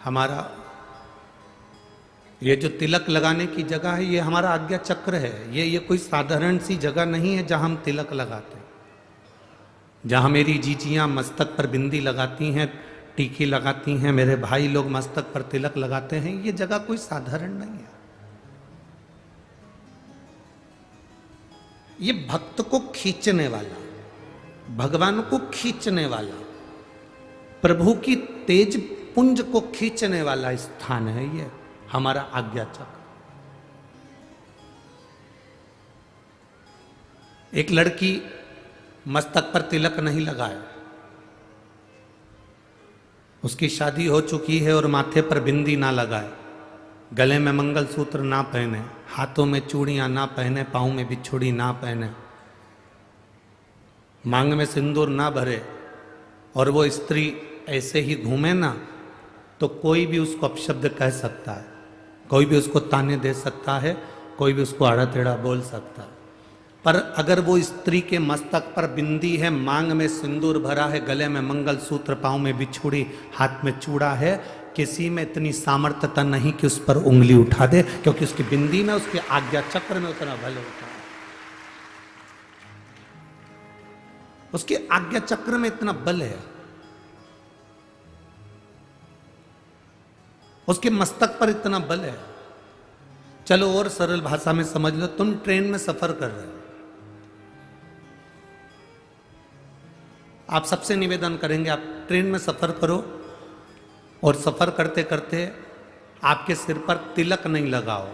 हमारा ये जो तिलक लगाने की जगह है, ये हमारा आज्ञा चक्र है। ये कोई साधारण सी जगह नहीं है जहां हम तिलक लगाते हैं। जहां मेरी जीजियां मस्तक पर बिंदी लगाती हैं, टीकी लगाती हैं, मेरे भाई लोग मस्तक पर तिलक लगाते हैं, ये जगह कोई साधारण नहीं है। ये भक्त को खींचने वाला, भगवान को खींचने वाला, प्रभु की तेज पुंज को खींचने वाला स्थान है ये हमारा आज्ञा चक्र। एक लड़की मस्तक पर तिलक नहीं लगाए, उसकी शादी हो चुकी है और माथे पर बिंदी ना लगाए, गले में मंगलसूत्र ना पहने, हाथों में चूड़ियां ना पहने, पाँव में बिछुड़ी ना पहने, मांग में सिंदूर ना भरे, और वो स्त्री ऐसे ही घूमे ना, तो कोई भी उसको अपशब्द कह सकता है, कोई भी उसको ताने दे सकता है, कोई भी उसको आड़ा टेढ़ा बोल सकता है। पर अगर वो स्त्री के मस्तक पर बिंदी है, मांग में सिंदूर भरा है, गले में मंगलसूत्र, पाँव में बिछुड़ी, हाथ में चूड़ा है, किसी में इतनी सामर्थ्यता नहीं कि उस पर उंगली उठा दे, क्योंकि उसकी बिंदी में, उसके आज्ञा चक्र में उतना बल होता है, उसके आज्ञा चक्र में इतना बल है, उसके मस्तक पर इतना बल है। चलो और सरल भाषा में समझ लो, तुम ट्रेन में सफर कर रहे हो, आप सबसे निवेदन करेंगे आप ट्रेन में सफर करो और सफर करते करते आपके सिर पर तिलक नहीं लगाओ,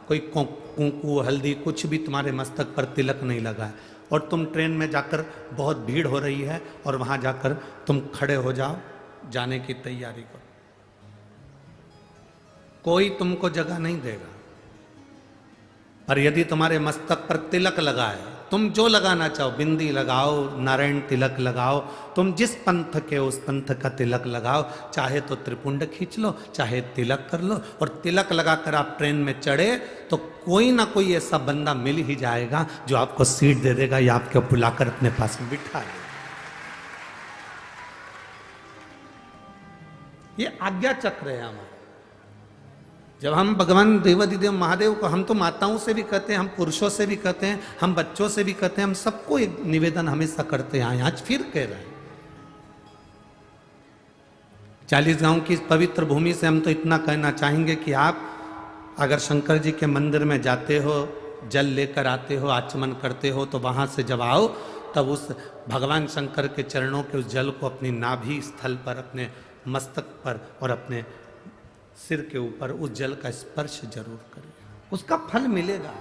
कोई कुंकू हल्दी कुछ भी तुम्हारे मस्तक पर तिलक नहीं लगा है, और तुम ट्रेन में जाकर बहुत भीड़ हो रही है और वहां जाकर तुम खड़े हो जाओ, जाने की तैयारी करो, कोई तुमको जगह नहीं देगा। और यदि तुम्हारे मस्तक पर तिलक लगा है, तुम जो लगाना चाहो, बिंदी लगाओ, नारायण तिलक लगाओ, तुम जिस पंथ के उस पंथ का तिलक लगाओ, चाहे तो त्रिपुंड खींच लो, चाहे तिलक कर लो, और तिलक लगाकर आप ट्रेन में चढ़े तो कोई ना कोई ऐसा बंदा मिल ही जाएगा जो आपको सीट दे देगा या आपको बुलाकर अपने पास में बिठा लेगा। ये आज्ञा चक्र है हमारा। जब हम भगवान देवाधिदेव महादेव को, हम तो माताओं से भी कहते हैं, हम पुरुषों से भी कहते हैं, हम बच्चों से भी कहते हैं, हम सबको एक निवेदन हमेशा करते हैं, आज फिर कह रहे हैं। 40 गांव की पवित्र भूमि से हम तो इतना कहना चाहेंगे कि आप अगर शंकर जी के मंदिर में जाते हो, जल लेकर आते हो, आचमन करते हो, तो वहां से जब आओ तब उस भगवान शंकर के चरणों के उस जल को अपनी नाभि स्थल पर, अपने मस्तक पर और अपने सिर के ऊपर उस जल का स्पर्श जरूर करिए, उसका फल मिलेगा।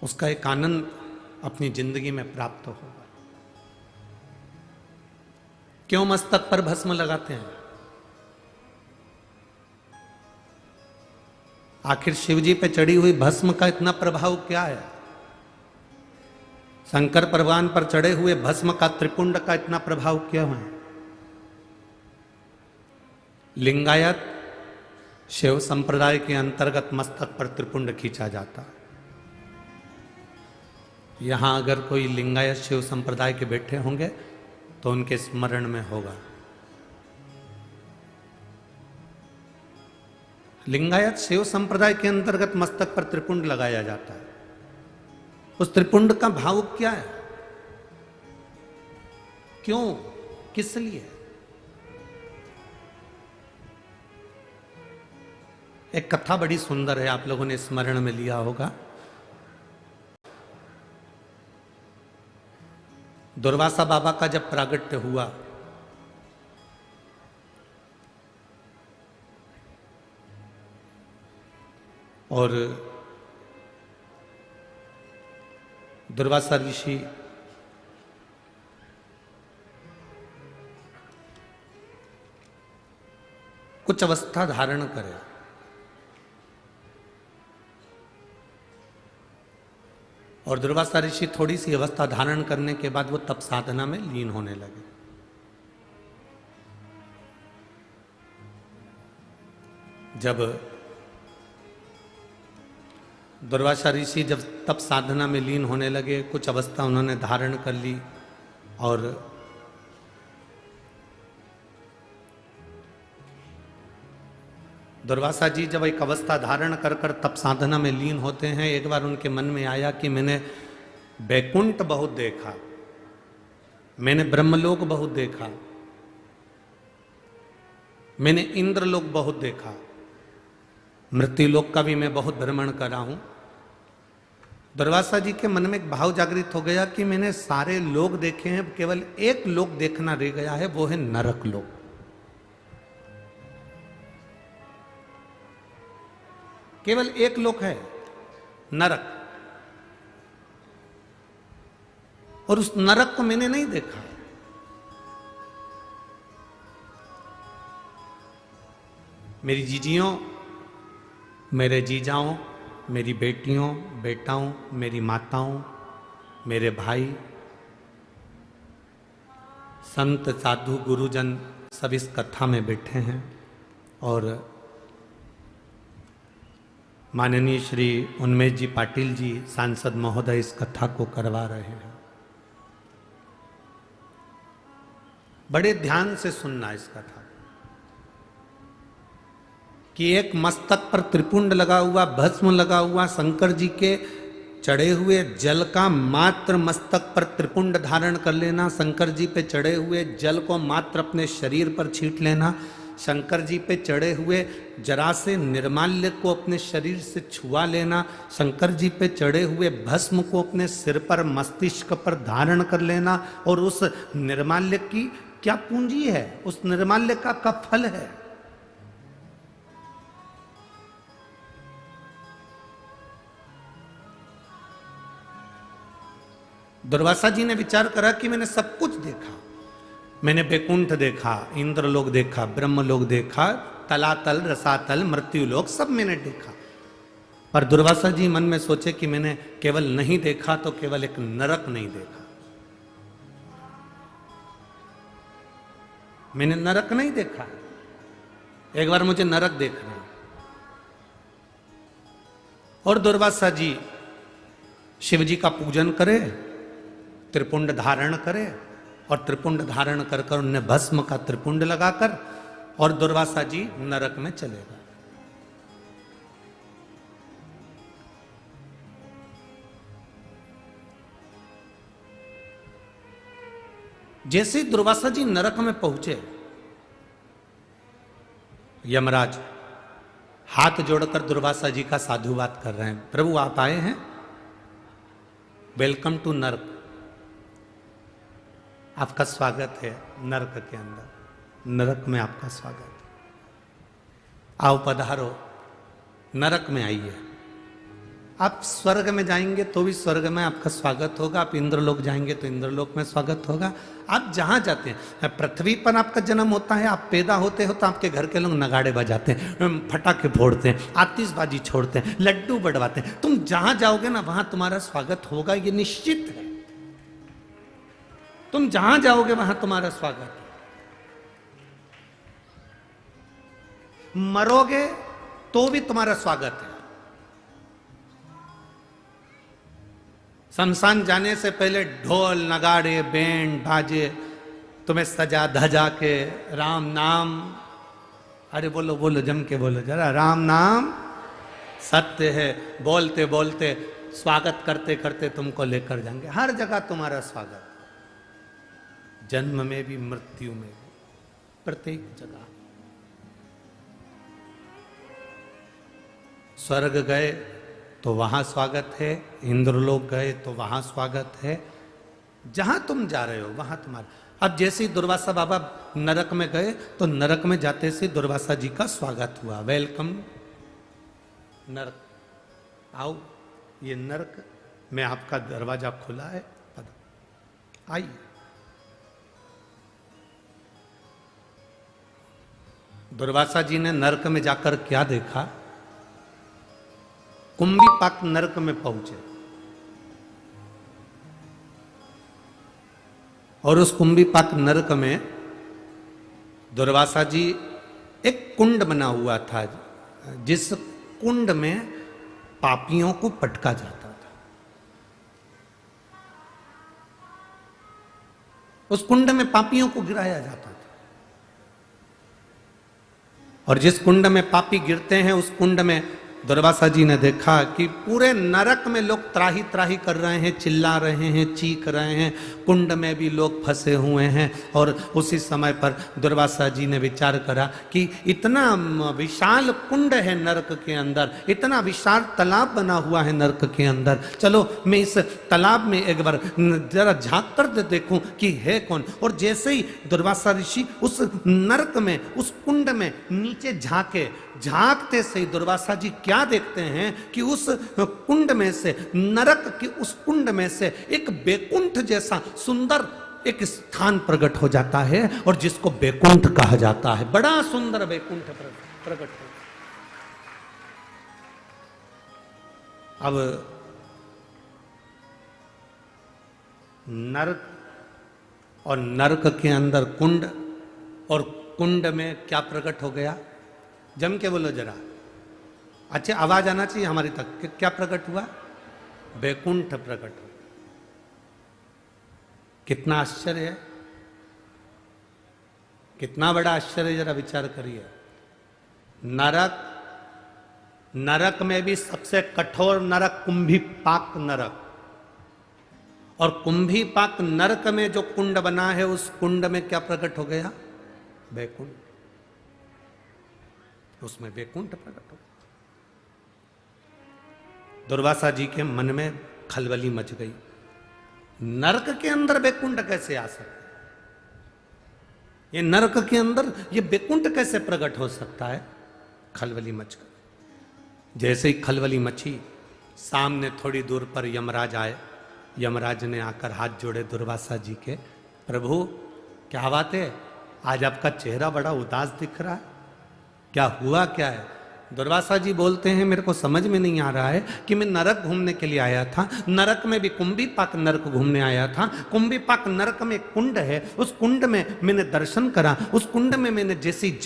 उसका एक आनंद अपनी जिंदगी में प्राप्त होगा। क्यों मस्तक पर भस्म लगाते हैं? आखिर शिवजी पे चढ़ी हुई भस्म का इतना प्रभाव क्या है? शंकर भगवान पर चढ़े हुए भस्म का, त्रिपुंड का इतना प्रभाव क्या है? लिंगायत शिव संप्रदाय के अंतर्गत मस्तक पर त्रिपुंड खींचा जाता है। यहां अगर कोई लिंगायत शिव संप्रदाय के बैठे होंगे तो उनके स्मरण में होगा। लिंगायत शिव संप्रदाय के अंतर्गत मस्तक पर त्रिपुंड लगाया जाता है। उस त्रिपुंड का भाव क्या है? क्यों, किस लिए? एक कथा बड़ी सुंदर है, आप लोगों ने स्मरण में लिया होगा। दुर्वासा बाबा का जब प्रागट्य हुआ और दुर्वासा ऋषि कुछ अवस्था धारण करे, और दुर्वासा ऋषि थोड़ी सी अवस्था धारण करने के बाद वो तप साधना में लीन होने लगे। जब दुर्वासा ऋषि जब तप साधना में लीन होने लगे, कुछ अवस्था उन्होंने धारण कर ली और दुर्वासा जी जब एक अवस्था धारण कर कर तप साधना में लीन होते हैं, एक बार उनके मन में आया कि मैंने बैकुंठ बहुत देखा, मैंने ब्रह्मलोक बहुत देखा, मैंने इंद्रलोक बहुत देखा, मृत्युलोक का भी मैं बहुत भ्रमण करा हूं। दुर्वासा जी के मन में एक भाव जागृत हो गया कि मैंने सारे लोक देखे हैं, केवल एक लोक देखना रह गया है, वो है नरक लोक। केवल एक लोक है, नरक, और उस नरक को मैंने नहीं देखा। मेरी जीजियों, मेरे जीजाओं, मेरी बेटियों, बेटाओं, मेरी माताओं, मेरे भाई, संत साधु गुरुजन सब इस कथा में बैठे हैं और माननीय श्री उन्मेष जी पाटिल जी सांसद महोदय इस कथा को करवा रहे हैं। बड़े ध्यान से सुनना इस कथा कि एक मस्तक पर त्रिपुंड लगा हुआ, भस्म लगा हुआ, शंकर जी के चढ़े हुए जल का मात्र मस्तक पर त्रिपुंड धारण कर लेना, शंकर जी पे चढ़े हुए जल को मात्र अपने शरीर पर छींट लेना, शंकर जी पे चढ़े हुए जरा से निर्माल्य को अपने शरीर से छुआ लेना, शंकर जी पे चढ़े हुए भस्म को अपने सिर पर मस्तिष्क पर धारण कर लेना, और उस निर्माल्य की क्या पूंजी है, उस निर्माल्य का फल है। दुर्वासा जी ने विचार करा कि मैंने सब कुछ देखा, मैंने बैकुंठ देखा, इंद्रलोक देखा, ब्रह्मलोक देखा, तलातल, रसातल, मृत्युलोक सब मैंने देखा। पर दुर्वासा जी मन में सोचे कि मैंने केवल नहीं देखा तो केवल एक नरक नहीं देखा, मैंने नरक नहीं देखा, एक बार मुझे नरक देखना। और दुर्वासा जी शिव जी का पूजन करे, त्रिपुंड धारण करे, और त्रिपुंड धारण कर कर उनने भस्म का त्रिपुंड लगाकर और दुर्वासा जी नरक में चले गए। जैसे ही दुर्वासा जी नरक में पहुंचे, यमराज हाथ जोड़कर दुर्वासा जी का साधुवाद कर रहे हैं। प्रभु आप आए हैं, वेलकम टू नरक, आपका स्वागत है नरक के अंदर, नरक में आपका स्वागत है, आओ पधारो, नरक में आइए। आप स्वर्ग में जाएंगे तो भी स्वर्ग में आपका स्वागत होगा, आप इंद्रलोक जाएंगे तो इंद्रलोक में स्वागत होगा। आप जहां जाते हैं, पृथ्वी पर आपका जन्म होता है, आप पैदा होते हो तो आपके घर के लोग नगाड़े बजाते हैं, फटाके फोड़ते हैं, आतिशबाजी छोड़ते हैं, लड्डू बढ़वाते हैं। तुम जहां जाओगे ना वहां तुम्हारा स्वागत होगा, ये निश्चित है। तुम जहां जाओगे वहां तुम्हारा स्वागत है। मरोगे तो भी तुम्हारा स्वागत है। शमशान जाने से पहले ढोल नगाड़े बैंड बाजे तुम्हें सजा धजा के राम नाम, अरे बोलो बोलो जम के बोलो जरा, राम नाम सत्य है, बोलते बोलते स्वागत करते करते तुमको लेकर जाएंगे। हर जगह तुम्हारा स्वागत, जन्म में भी मृत्यु में भी, प्रत्येक जगह। स्वर्ग गए तो वहां स्वागत है, इंद्रलोक गए तो वहां स्वागत है, जहां तुम जा रहे हो वहां तुम्हारा। अब जैसे ही दुर्वासा बाबा नरक में गए तो नरक में जाते से दुर्वासा जी का स्वागत हुआ, वेलकम नरक, आओ ये नरक में आपका दरवाजा खुला है, आइए। दुर्वासा जी ने नरक में जाकर क्या देखा, कुंभीपाक नरक में पहुंचे और उस कुंभीपाक नरक में दुर्वासा जी, एक कुंड बना हुआ था, जिस कुंड में पापियों को पटका जाता था। उस कुंड में पापियों को गिराया जाता था। और जिस कुंड में पापी गिरते हैं, उस कुंड में दुर्वासा जी ने देखा कि पूरे नरक में लोग त्राही त्राही कर रहे हैं, चिल्ला रहे हैं, चीख रहे हैं, कुंड में भी लोग फंसे हुए हैं। और उसी समय पर दुर्वासा जी ने विचार करा कि इतना विशाल कुंड है नरक के अंदर, इतना विशाल तालाब बना हुआ है नरक के अंदर, चलो मैं इस तालाब में एक बार जरा झांक कर देखूं कि है कौन। और जैसे ही दुर्वासा ऋषि उस नरक में, उस कुंड में नीचे झांकते से ही दुर्वासा जी क्या देखते हैं कि उस कुंड में से, नरक की उस कुंड में से एक बैकुंठ जैसा सुंदर एक स्थान प्रकट हो जाता है, और जिसको बैकुंठ कहा जाता है। बड़ा सुंदर बैकुंठ प्रकट हो। अब नरक और नरक के अंदर कुंड, और कुंड में क्या प्रकट हो गया? जम के बोलो जरा, अच्छा आवाज आना चाहिए हमारी तक कि क्या प्रकट हुआ? बैकुंठ प्रकट हुआ। कितना आश्चर्य है, कितना बड़ा आश्चर्य, जरा विचार करिए। नरक में भी सबसे कठोर नरक कुंभीपाक नरक, और कुंभीपाक नरक में जो कुंड बना है, उस कुंड में क्या प्रकट हो गया? बैकुंठ। उसमें बैकुंठ प्रकट हो। दुर्वासा जी के मन में खलबली मच गई। नरक के अंदर बैकुंठ कैसे आ सकता है? ये नरक के अंदर ये बैकुंठ कैसे प्रकट हो सकता है? खलबली मच गई। जैसे ही खलबली मची, सामने थोड़ी दूर पर यमराज आए। यमराज ने आकर हाथ जोड़े दुर्वासा जी के, प्रभु क्या बात है, आज आपका चेहरा बड़ा उदास दिख रहा है, क्या हुआ क्या है? दुर्वासा जी बोलते हैं, मेरे को समझ में नहीं आ रहा है कि मैं नरक घूमने के लिए आया था, नरक में भी कुंभीपाक नरक घूमने आया था। कुंभीपाक नरक में एक कुंड है, उस कुंड में मैंने दर्शन करा, उस कुंड में मैंने जैसे ही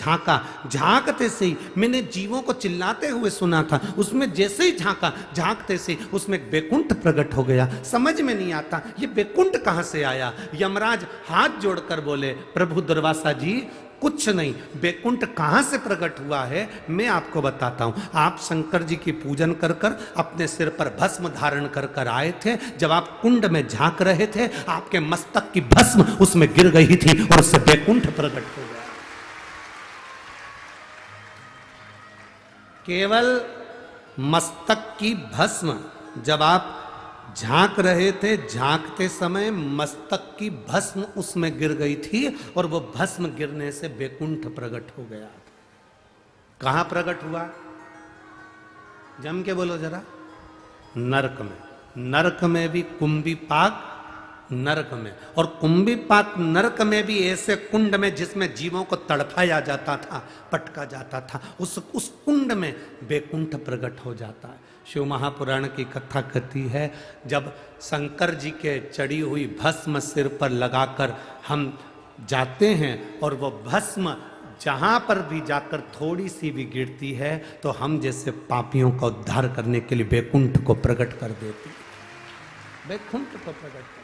झांकते से ही मैंने जीवों को चिल्लाते हुए सुना था, उसमें जैसे ही झांकते से उसमें बैकुंठ प्रकट हो गया। समझ में नहीं आता ये बैकुंठ कहां से आया। यमराज हाथ जोड़कर बोले, प्रभु दुर्वासा जी कुछ नहीं, बैकुंठ कहां से प्रकट हुआ है मैं आपको बताता हूं। आप शंकर जी की पूजन कर कर अपने सिर पर भस्म धारण कर कर आए थे। जब आप कुंड में झांक रहे थे, आपके मस्तक की भस्म उसमें गिर गई थी और उससे बैकुंठ प्रकट हो गया। केवल मस्तक की भस्म, जब आप झांक रहे थे, झांकते समय मस्तक की भस्म उसमें गिर गई थी, और वो भस्म गिरने से बैकुंठ प्रकट हो गया। कहां प्रकट हुआ? जम के बोलो जरा। नरक में। नरक में भी कुंभीपाक नरक में, और कुंभीपाक नरक में भी ऐसे कुंड में जिसमें जीवों को तड़पाया जाता था, पटका जाता था, उस कुंड में बैकुंठ प्रकट हो जाता है। शिव महापुराण की कथा कहती है, जब शंकर जी के चढ़ी हुई भस्म सिर पर लगाकर हम जाते हैं, और वो भस्म जहां पर भी जाकर थोड़ी सी भी गिरती है, तो हम जैसे पापियों का उद्धार करने के लिए बैकुंठ को प्रकट कर देती है। बैकुंठ को प्रकट